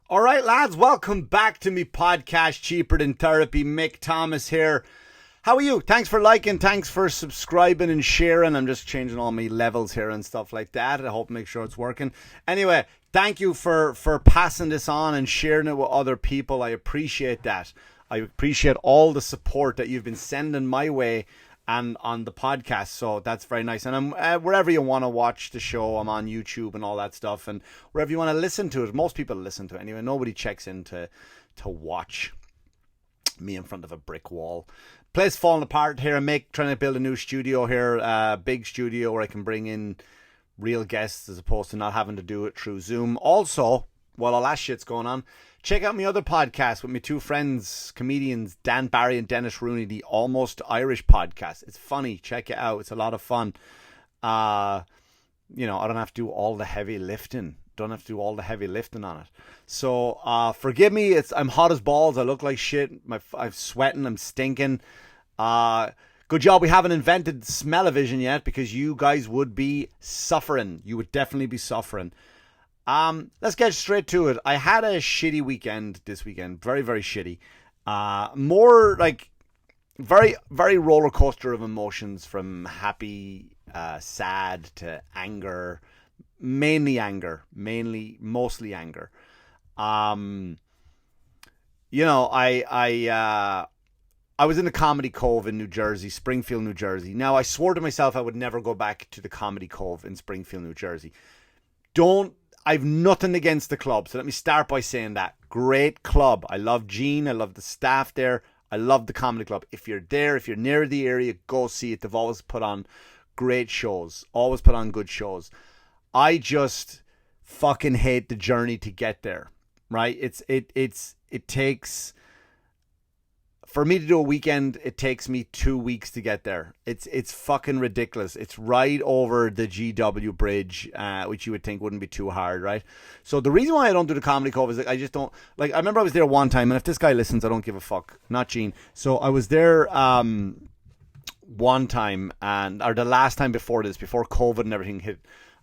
All right, lads, welcome back to me podcast, Cheaper Than Therapy. Mick Thomas here. How are you? Thanks for liking, thanks for subscribing and sharing. I'm just changing all my levels here and stuff like that. I hope make sure it's working. Anyway, thank you for passing this on and sharing it with other people. I appreciate that. I appreciate all the support that you've been sending my way and on the podcast, so that's very nice. And I'm wherever you want to watch the show, I'm on YouTube and all that stuff, and wherever you want to listen to it. Most people listen to it anyway. Nobody checks in to watch me in front of a brick wall. Place falling apart here. I'm trying to build a new studio here, big studio where I can bring in real guests as opposed to not having to do it through Zoom. Also, while all that shit's going on, check out my other podcast with my two friends, comedians Dan Barry and Dennis Rooney, the Almost Irish podcast. It's funny. Check it out. It's a lot of fun. I don't have to do all the heavy lifting. On it. So forgive me. I'm hot as balls. I look like shit. I'm sweating. I'm stinking. Good job we haven't invented smell-o-vision yet, because you guys would be suffering. You would definitely be suffering. Let's get straight to it. I had a shitty weekend this weekend. Very, very shitty. More like very, very roller coaster of emotions, from happy, sad to anger. Mostly anger. I was in the Comedy Cove in New Jersey, Springfield, New Jersey. Now, I swore to myself I would never go back to the Comedy Cove in Springfield, New Jersey. I've nothing against the club, so let me start by saying that. Great club. I love Gene. I love the staff there. I love the Comedy Club. If you're there, if you're near the area, go see it. They've always put on great shows. Always put on good shows. I just fucking hate the journey to get there, right? It takes, for me to do a weekend, it takes me 2 weeks to get there. It's fucking ridiculous. It's right over the GW bridge, which you would think wouldn't be too hard, right? So the reason why I don't do the Comedy Cove is I just don't, I remember I was there one time, and if this guy listens, I don't give a fuck. Not Gene. So I was there one time, or the last time before this, before COVID and everything hit.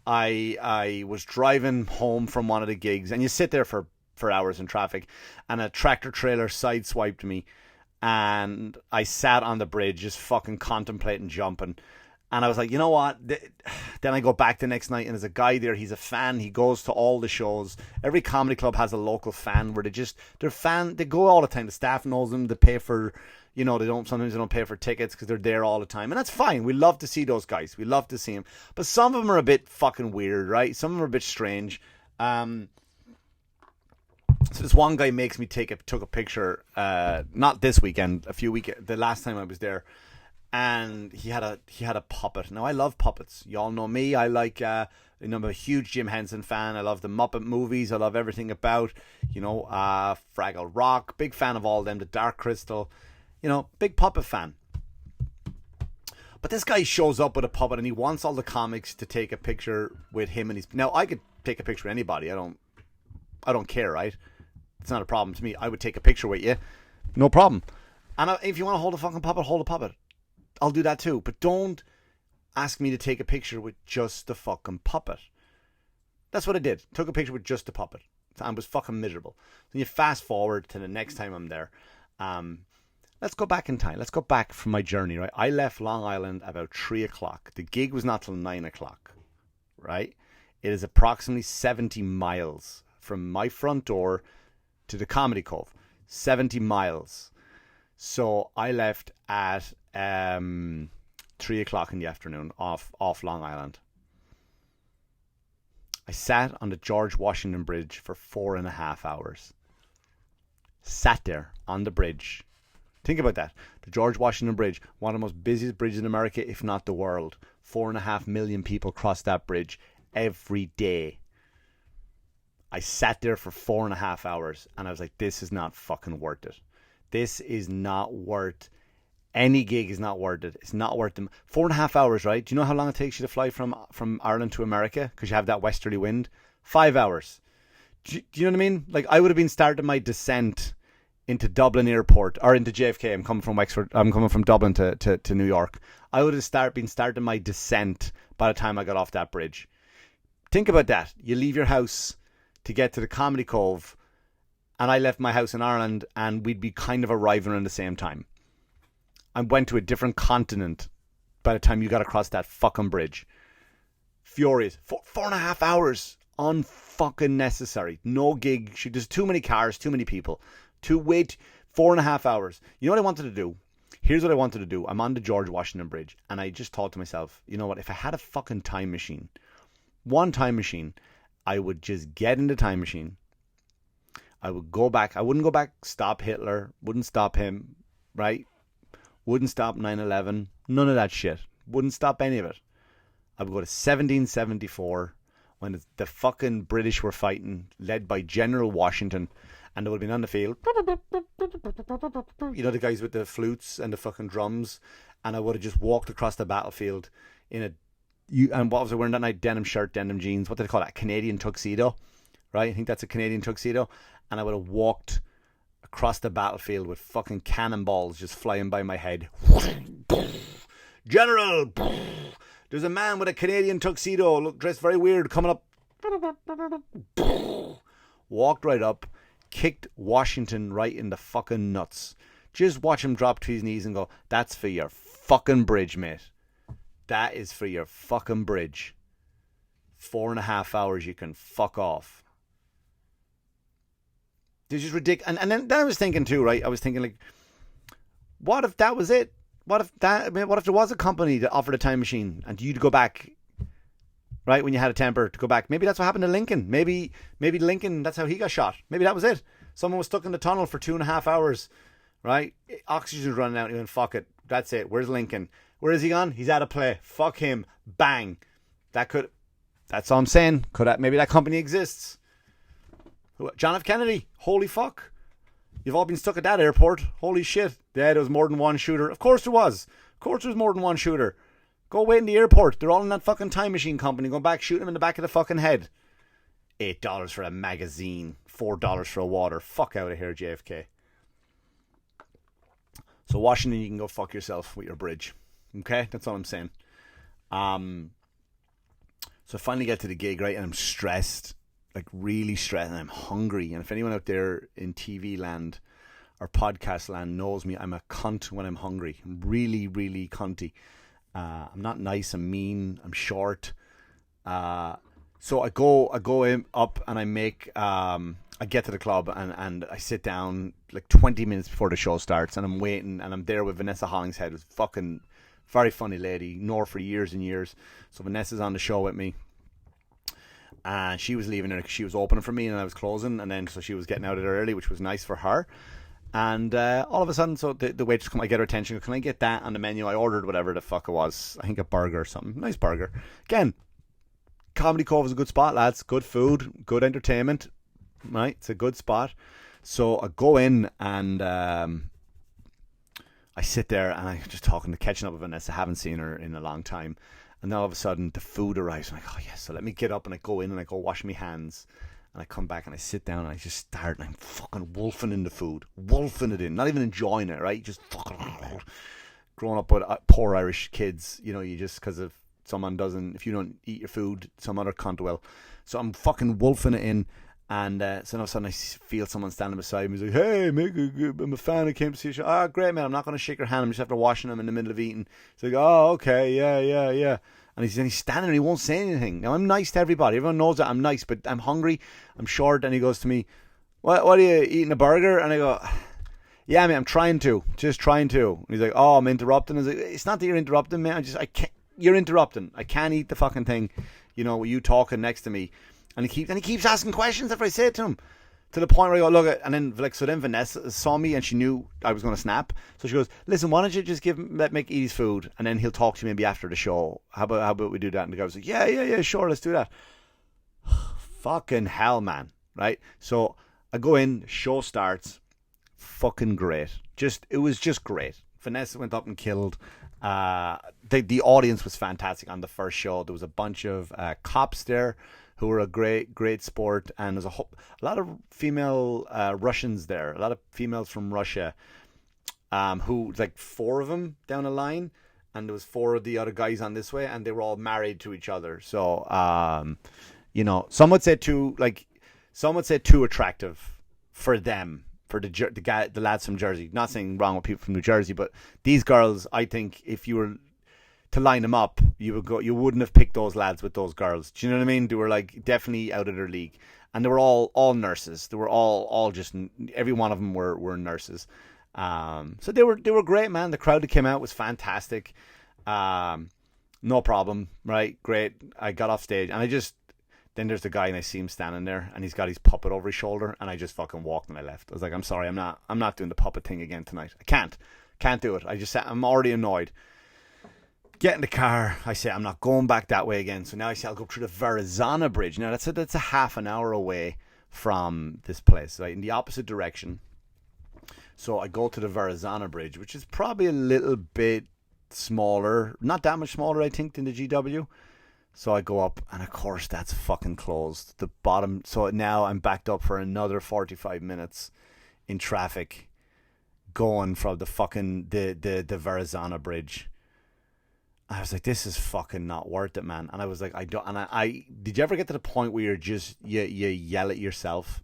I was driving home from one of the gigs, and you sit there for hours in traffic, and a tractor trailer sideswiped me, and I sat on the bridge just fucking contemplating jumping. And I was like, you know what? Then I go back the next night, and there's a guy there. He's a fan. He goes to all the shows. Every comedy club has a local fan where they go all the time. The staff knows them. They pay for, sometimes they don't pay for tickets because they're there all the time. And that's fine. We love to see those guys. We love to see them. But some of them are a bit fucking weird, right? Some of them are a bit strange. So this one guy makes me took a picture, not this weekend, the last time I was there. And he had a puppet. Now, I love puppets. You all know me. I like, I'm a huge Jim Henson fan. I love the Muppet movies. I love everything about, Fraggle Rock. Big fan of all of them. The Dark Crystal. Big puppet fan. But this guy shows up with a puppet, and he wants all the comics to take a picture with him. Now, I could take a picture with anybody. I don't care, right? It's not a problem to me. I would take a picture with you. No problem. And if you want to hold a fucking puppet, hold a puppet. I'll do that too, but don't ask me to take a picture with just the fucking puppet. That's what I did. Took a picture with just the puppet. I was fucking miserable. Then you fast forward to the next time I'm there. Let's go back in time. Let's go back from my journey, right? I left Long Island about 3 o'clock. The gig was not till 9 o'clock, right? It is approximately 70 miles from my front door to the Comedy Cove. 70 miles. So I left at 3 o'clock in the afternoon off Long Island. I sat on the George Washington Bridge for 4.5 hours. Sat there on the bridge. Think about that. The George Washington Bridge, one of the most busiest bridges in America, if not the world. 4.5 million people cross that bridge every day. I sat there for 4.5 hours, and I was like, this is not fucking worth it. This is not worth, any gig is not worth it. It's not worth them. 4.5 hours, right? Do you know how long it takes you to fly from Ireland to America? Because you have that westerly wind. 5 hours. Do you know what I mean? Like, I would have been starting my descent into Dublin Airport, or into JFK. I'm coming from Wexford. I'm coming from Dublin to New York. I would have been starting my descent by the time I got off that bridge. Think about that. You leave your house to get to the Comedy Cove and I left my house in Ireland, and we'd be kind of arriving around the same time. I went to a different continent by the time you got across that fucking bridge. Furious. 4.5 hours. Unfucking necessary. No gig. There's too many cars, too many people. To wait 4.5 hours. You know what I wanted to do? Here's what I wanted to do. I'm on the George Washington Bridge, and I just thought to myself, you know what? If I had a fucking time machine, one time machine, I would just get in the time machine. I would go back. I wouldn't go back, stop Hitler. Wouldn't stop him, right? Wouldn't stop 9/11. None of that shit. Wouldn't stop any of it. I would go to 1774 when the fucking British were fighting, led by General Washington, and they would have been on the field. You know, the guys with the flutes and the fucking drums. And I would have just walked across the battlefield in and what was I wearing that night? Denim shirt, denim jeans. What do they call that? Canadian tuxedo, right? I think that's a Canadian tuxedo. And I would have walked across the battlefield with fucking cannonballs just flying by my head. General, there's a man with a Canadian tuxedo, dressed very weird, coming up. Walked right up, kicked Washington right in the fucking nuts. Just watch him drop to his knees and go, that's for your fucking bridge, mate. That is for your fucking bridge. 4.5 hours, you can fuck off. It's just ridiculous. And then I was thinking too, right? I was thinking, like, what if that was it? What if there was a company that offered a time machine and you'd go back, right, when you had a temper to go back? Maybe that's what happened to Lincoln. Maybe Lincoln, that's how he got shot. Maybe that was it. Someone was stuck in the tunnel for 2.5 hours, right? Oxygen's running out. And he went, fuck it. That's it. Where's Lincoln? Where is he gone? He's out of play. Fuck him. Bang. That's all I'm saying. Maybe that company exists. John F. Kennedy. Holy fuck. You've all been stuck at that airport. Holy shit. Yeah, there was more than one shooter. Of course there was. Of course there was more than one shooter. Go wait in the airport. They're all in that fucking time machine company. Go back, shoot them in the back of the fucking head. $8 for a magazine. $4 for a water. Fuck out of here, JFK. So Washington, you can go fuck yourself with your bridge. Okay? That's all I'm saying. So I finally get to the gig, right? And I'm stressed. Like, really stressed. And I'm hungry. And if anyone out there in TV land or podcast land knows me, I'm a cunt when I'm hungry. I'm really, really cunty. I'm not nice. I'm mean. I'm short. So I go in, up and I make... I get to the club and I sit down like 20 minutes before the show starts, and I'm waiting, and I'm there with Vanessa Hollingshead, who's fucking very funny lady, know her for years and years. So Vanessa's on the show with me, and she was leaving her. She was opening for me and I was closing, and then so she was getting out of there early, which was nice for her. And all of a sudden, so the waitress come, I get her attention. Can I get that on the menu? I ordered whatever the fuck it was. I think a burger or something. Nice burger. Again, Comedy Cove is a good spot, lads. Good food, good entertainment. Right, it's a good spot. So I go in and I sit there and I'm just catching up with Vanessa. I haven't seen her in a long time. And then all of a sudden the food arrives. I'm like, oh yes. So let me get up and I go in and I go wash my hands. And I come back and I sit down and I just start and I'm fucking wolfing in the food. Wolfing it in. Not even enjoying it, right? Just fucking... Growing up with poor Irish kids, you know, you just, because if you don't eat your food, some other cunt will. So I'm fucking wolfing it in. And so all of a sudden I feel someone standing beside me. He's like, hey, Mick, I'm a fan. I came to see you. Oh, great, man. I'm not going to shake your hand. I'm just after washing him in the middle of eating. He's like, oh, okay. Yeah. And he's standing there. He won't say anything. Now, I'm nice to everybody. Everyone knows that I'm nice, but I'm hungry. I'm short. And he goes to me, what are you, eating a burger? And I go, yeah, man, I'm trying to. Just trying to. And he's like, oh, I'm interrupting. I was like, it's not that you're interrupting, man. I can't. You're interrupting. I can't eat the fucking thing. You know, with you talking next to me. And he keeps asking questions after I say it to him, to the point where I go, look, and then then Vanessa saw me and she knew I was going to snap. So she goes, listen, why don't you just let Mick eat his food and then he'll talk to you maybe after the show. How about we do that? And the guy was like, yeah, sure, let's do that. Fucking hell, man, right? So I go in, show starts, fucking great. It was just great. Vanessa went up and killed. The audience was fantastic on the first show. There was a bunch of cops there who were a great sport, and there's a lot of female Russians there, a lot of females from Russia, who, like 4 of them down the line, and there was 4 of the other guys on this way, and they were all married to each other. So, you know, some would say too attractive, for them, for the lads from Jersey. Not saying wrong with people from New Jersey, but these girls, I think, if you were to line them up, you wouldn't have picked those lads with those girls. Do you know what I mean? They were like definitely out of their league, and they were all nurses. They were all just, every one of them were nurses. So they were great, man. The crowd that came out was fantastic. No problem, right? Great. I got off stage, and then there's the guy, and I see him standing there, and he's got his puppet over his shoulder, and I just fucking walked and I left. I was like, I'm sorry, I'm not doing the puppet thing again tonight. I can't do it. I'm already annoyed. Get in the car. I say, I'm not going back that way again. So now I say, I'll go through the Verrazano Bridge. Now that's a half an hour away from this place, right? In the opposite direction. So I go to the Verrazano Bridge, which is probably a little bit smaller. Not that much smaller, I think, than the GW. So I go up, and of course that's fucking closed. The bottom. So now I'm backed up for another 45 minutes in traffic, going from the fucking the Verrazano Bridge. I was like, this is fucking not worth it, man. And I was like, I did you ever get to the point where you yell at yourself?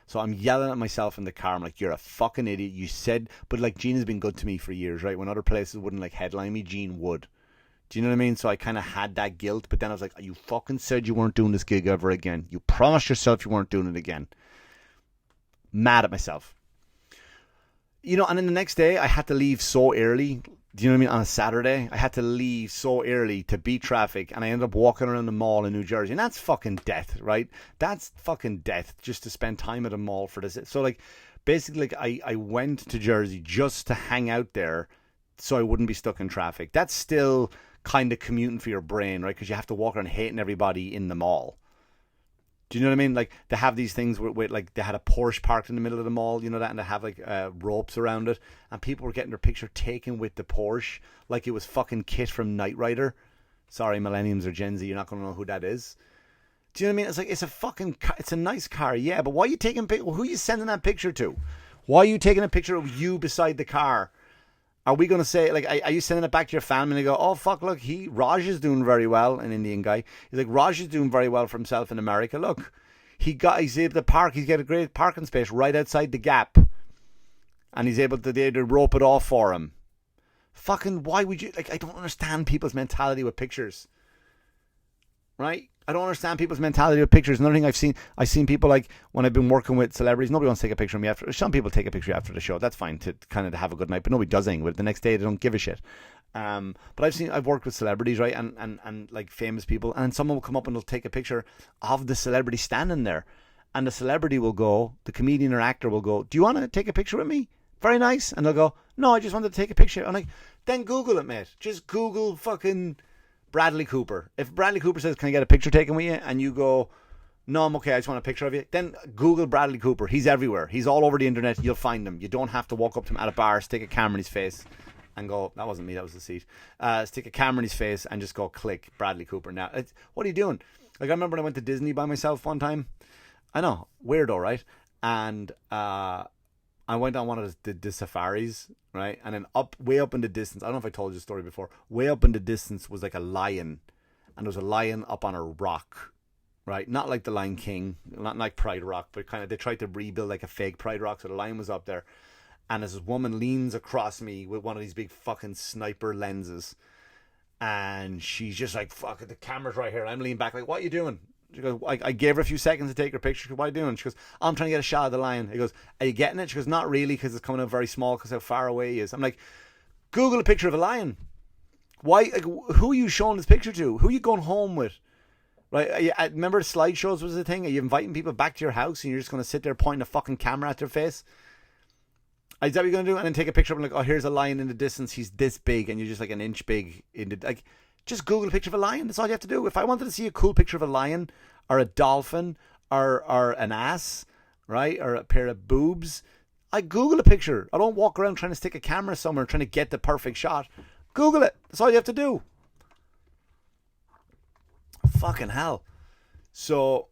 So I'm yelling at myself in the car. I'm like, you're a fucking idiot. You said, but like, Gina's been good to me for years, right? When other places wouldn't like headline me, Gene would. Do you know what I mean? So I kind of had that guilt, but then I was like, you fucking said you weren't doing this gig ever again. You promised yourself you weren't doing it again. Mad at myself. You know, and then the next day I had to leave so early. Do you know what I mean? On a Saturday, I had to leave so early to beat traffic, and I ended up walking around the mall in New Jersey, and that's fucking death, right? That's fucking death, just to spend time at a mall for this. So like, basically, like I went to Jersey just to hang out there, so I wouldn't be stuck in traffic. That's still kind of commuting for your brain, right? Because you have to walk around hating everybody in the mall. Do you know what I mean? Like, they have these things with like, they had a Porsche parked in the middle of the mall, you know that, and they have like ropes around it, and people were getting their picture taken with the Porsche like it was fucking Kit from Knight Rider. Sorry, millenniums or Gen Z, you're not going to know who that is. Do you know what I mean? It's like, it's a fucking car. It's a nice car, yeah, but why are you taking who are you sending that picture to? Why are you taking a picture of you beside the car? Are we going to say, like, are you sending it back to your family and they go, oh, fuck, look, Raj is doing very well, an Indian guy. He's like, Raj is doing very well for himself in America. Look, he's able to park. He's got a great parking space right outside the Gap. And he's able to rope it off for him. Fucking, why would you, like, I don't understand people's mentality with pictures. Right? I don't understand people's mentality with pictures. Another thing I've seen people, like, when I've been working with celebrities, nobody wants to take a picture of me after. Some people take a picture after the show. That's fine to kind of have a good night, but nobody does anything with it. The next day they don't give a shit. But I've worked with celebrities, right, and like famous people, and someone will come up and they'll take a picture of the celebrity standing there, and the celebrity will go, the comedian or actor will go, do you want to take a picture with me? Very nice. And they'll go, no, I just wanted to take a picture. I'm like, then Google it, mate. Just Google fucking Bradley Cooper. If Bradley Cooper says, can I get a picture taken with you? And you go, no, I'm okay, I just want a picture of you. Then Google Bradley Cooper. He's everywhere. He's all over the internet. You'll find him. You don't have to walk up to him at a bar, stick a camera in his face and go, that wasn't me, that was the seat. Stick a camera in his face and just go, click, Bradley Cooper. Now, what are you doing? Like, I remember when I went to Disney by myself one time. I know, weirdo, right? And I went on one of the safaris, right? And then way up in the distance, I don't know if I told you the story before, way up in the distance was like a lion. And there was a lion up on a rock, right? Not like the Lion King, not like Pride Rock, but kind of, they tried to rebuild like a fake Pride Rock, so the lion was up there. And this woman leans across me with one of these big fucking sniper lenses. And she's just like, fuck it, the camera's right here. I'm leaning back like, what are you doing? She goes, I gave her a few seconds to take her picture. She goes, what are you doing? She goes, I'm trying to get a shot of the lion. He goes, are you getting it? She goes, not really, because it's coming out very small because how far away he is. I'm like, Google a picture of a lion. Why? Like, who are you showing this picture to? Who are you going home with? Right? Remember slideshows was the thing? Are you inviting people back to your house and you're just going to sit there pointing a fucking camera at their face? Is that what you're going to do? And then take a picture of him like, oh, here's a lion in the distance. He's this big and you're just like an inch big. Like, just Google a picture of a lion. That's all you have to do. If I wanted to see a cool picture of a lion or a dolphin or an ass, right, or a pair of boobs, I Google a picture. I don't walk around trying to stick a camera somewhere trying to get the perfect shot. Google it. That's all you have to do. Fucking hell. So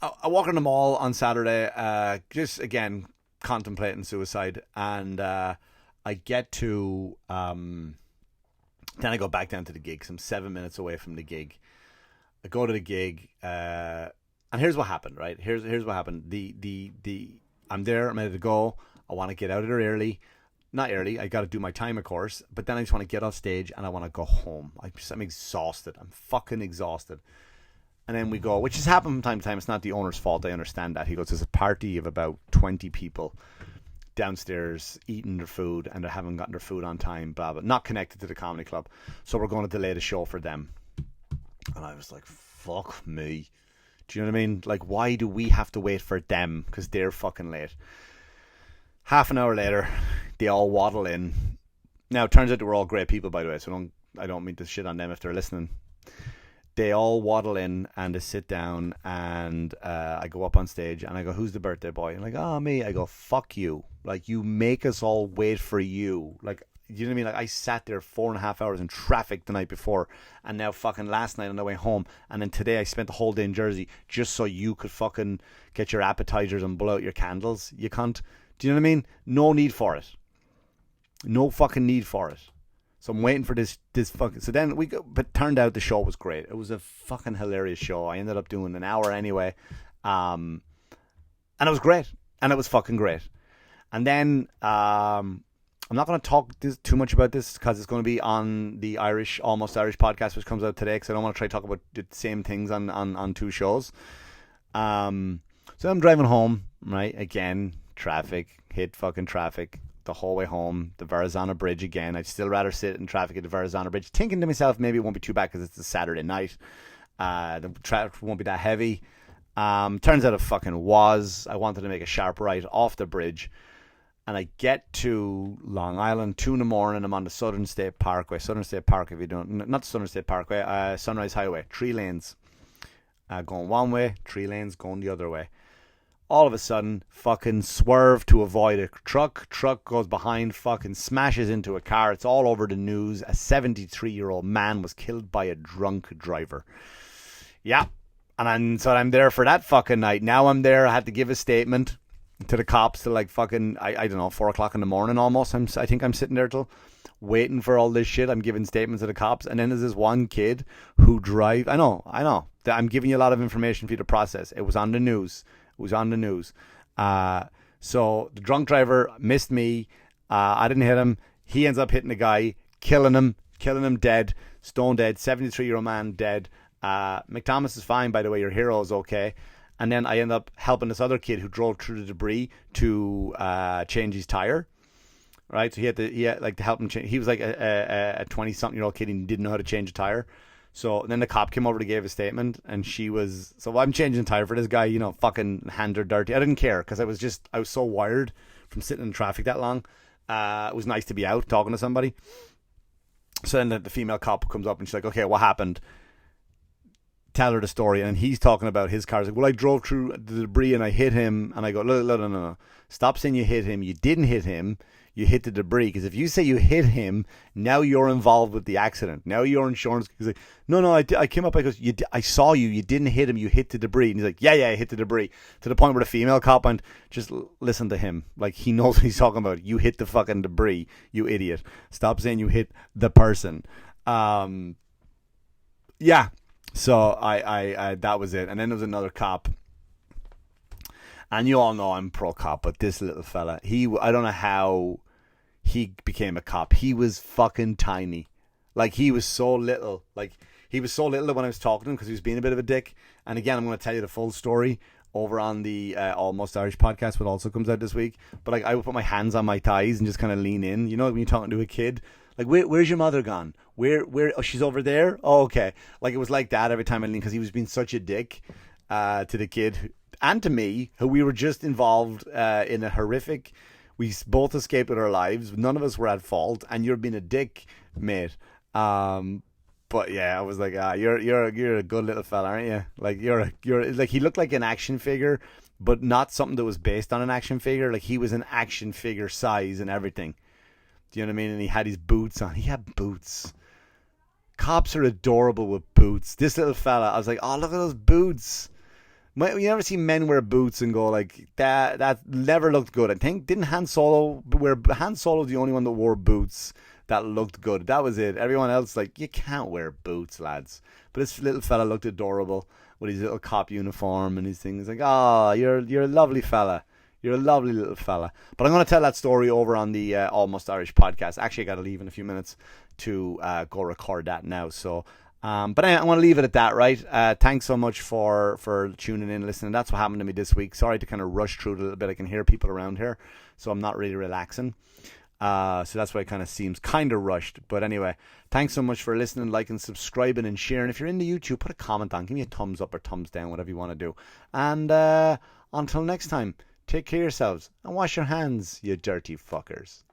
I walk in the mall on Saturday, just again contemplating suicide, and I get to then I go back down to the gig, 'cause I'm 7 minutes away from the gig. I go to the gig, and here's what happened, right? Here's what happened. I'm there. I'm ready to go. I want to get out of there early. Not early. I got to do my time, of course. But then I just want to get off stage and I want to go home. I'm exhausted. I'm fucking exhausted. And then we go, which has happened from time to time. It's not the owner's fault. I understand that. He goes, there's a party of about 20 people downstairs eating their food and they haven't gotten their food on time, blah, blah, not connected to the comedy club. So we're going to delay the show for them. And I was like, fuck me. Do you know what I mean? Like, why do we have to wait for them? Because they're fucking late. Half an hour later, they all waddle in. Now, it turns out they were all great people, by the way, so I don't mean to shit on them if they're listening. They all waddle in and they sit down and I go up on stage and I go, who's the birthday boy? And like, oh, me. I go, fuck you. Like, you make us all wait for you. Like, you know what I mean? Like, I sat there 4.5 hours in traffic the night before and now fucking last night on the way home. And then today I spent the whole day in Jersey just so you could fucking get your appetizers and blow out your candles. You can't. Do you know what I mean? No need for it. No fucking need for it. So I'm waiting for this fucking... So then we go... But turned out the show was great. It was a fucking hilarious show. I ended up doing an hour anyway. And it was great. And it was fucking great. And then... I'm not going to talk too much about this because it's going to be on the Almost Irish podcast, which comes out today, because I don't want to try to talk about the same things on two shows. So I'm driving home, right? Again, traffic. Hit fucking traffic the whole way home. The Verrazano Bridge again. I'd still rather sit in traffic at the Verrazano Bridge, thinking to myself, maybe it won't be too bad because it's a Saturday night. The traffic won't be that heavy. Turns out it fucking was. I wanted to make a sharp right off the bridge. And I get to Long Island, 2 a.m. I'm on the Southern State Parkway. Southern State Park, if you don't... Not Southern State Parkway, Sunrise Highway. 3 lanes. Going one way, 3 lanes going the other way. All of a sudden, fucking swerve to avoid a truck. Truck goes behind, fucking smashes into a car. It's all over the news. A 73-year-old man was killed by a drunk driver. Yeah. And so I'm there for that fucking night. Now I'm there. I had to give a statement to the cops till like fucking, I don't know, 4 o'clock in the morning almost. I think I'm sitting there till waiting for all this shit. I'm giving statements to the cops. And then there's this one kid who drive. I know. I'm giving you a lot of information for you to process. It was on the news. So the drunk driver missed me. I didn't hit him. He ends up hitting the guy, killing him dead, stone dead, 73-year-old man dead. Mick Thomas is fine, by the way. Your hero is okay. And then I end up helping this other kid who drove through the debris to change his tire. Right, so he had to help him change. He was like a 20-something-year-old kid and didn't know how to change a tire. So then the cop came over to give a statement, and she was, so I'm changing the tire for this guy, fucking hands are dirty. I didn't care because I was so wired from sitting in traffic that long. It was nice to be out talking to somebody. So then the female cop comes up and she's like, okay, what happened? Tell her the story. And he's talking about his car. He's like, well, I drove through the debris and I hit him. And I go, no. Stop saying you hit him. You didn't hit him. You hit the debris. Because if you say you hit him, now you're involved with the accident. Now your insurance. He's like, no, I came up because I saw you. You didn't hit him. You hit the debris. And he's like, yeah, I hit the debris. To the point where the female cop went, just listen to him. Like, he knows what he's talking about. You hit the fucking debris, you idiot. Stop saying you hit the person. Yeah. So I that was it. And then there was another cop. And you all know I'm pro cop, but this little fella, I don't know how he became a cop. He was fucking tiny. Like, he was so little. Like, he was so little that when I was talking to him, because he was being a bit of a dick. And again, I'm going to tell you the full story over on the Almost Irish podcast, which also comes out this week. But like, I would put my hands on my thighs and just kind of lean in. You know, when you're talking to a kid, like, where's your mother gone? Where? Oh, she's over there. Oh, okay. Like, it was like that every time I leaned, because he was being such a dick to the kid and to me, who we were just involved in a horrific. We both escaped with our lives. None of us were at fault, and you're being a dick, mate. But yeah, I was like, you're a good little fella, aren't you? Like, you're like, he looked like an action figure, but not something that was based on an action figure. Like, he was an action figure size and everything. Do you know what I mean? And he had his boots on. He had boots. Cops are adorable with boots. This little fella, I was like, oh, look at those boots. You never see men wear boots and go like that. That never looked good. I think Han Solo the only one that wore boots that looked good. That was it. Everyone else, like, you can't wear boots, lads. But this little fella looked adorable with his little cop uniform and his things. Like, oh, you're a lovely fella. You're a lovely little fella. But I'm going to tell that story over on the Almost Irish podcast. Actually, I got to leave in a few minutes to go record that now. So, but anyway, I want to leave it at that, right? Thanks so much for tuning in, listening. That's what happened to me this week. Sorry to kind of rush through it a little bit. I can hear people around here, so I'm not really relaxing. So that's why it kind of seems kind of rushed. But anyway, thanks so much for listening, liking, subscribing, and sharing. If you're into YouTube, put a comment on. Give me a thumbs up or thumbs down, whatever you want to do. And until next time, take care of yourselves and wash your hands, you dirty fuckers.